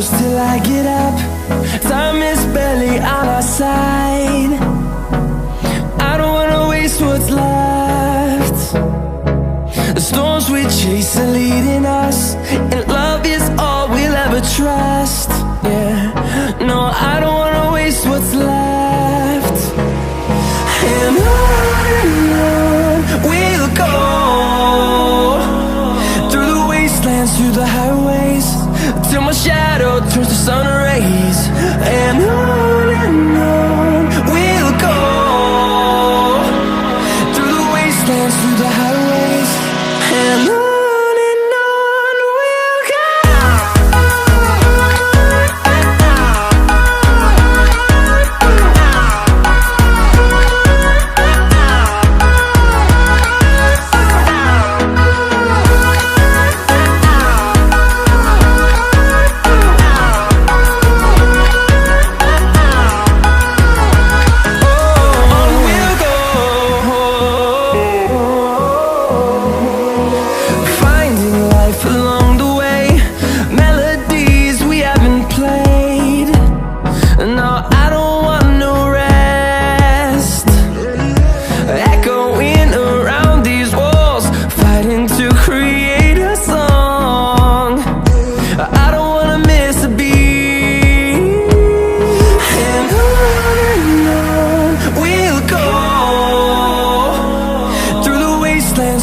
close till I get up. Time is barely on our side. I don't wanna waste what's left. The storms we chase are leading us, and love is all we'll ever trust. Yeah, no, I don't wanna waste what's left. And on we'll go, through the wastelands, through the highways, till my shadow turns to sun rays. And on we'll go, through the wastelands, through the highways, and on we'll go.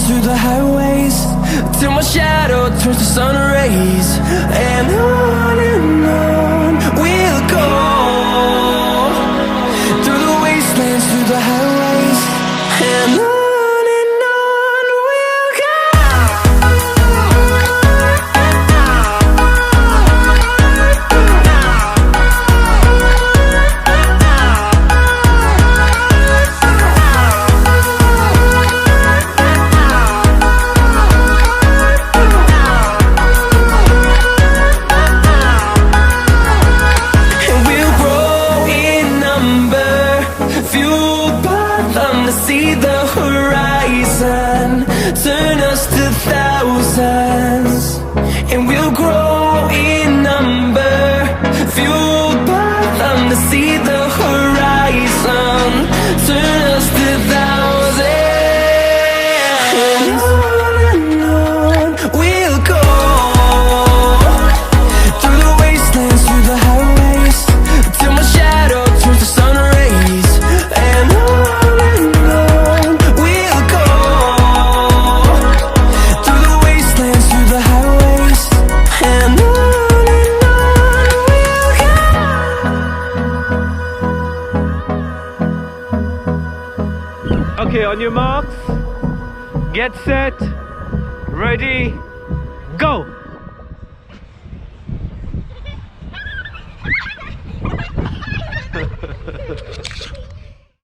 Through the highways, till my shadow turns to sun rays. And on we'll go, through the wastelands, through the highways, and on we'll go. See the horizon, turn us to thousands, and we'll grow in number, fueled by them. To see the horizon, turn us to thousands, and on we'll go, through the wastelands, through the highways, till my shadow turns to sun rays. And okay, on your marks, get set, ready.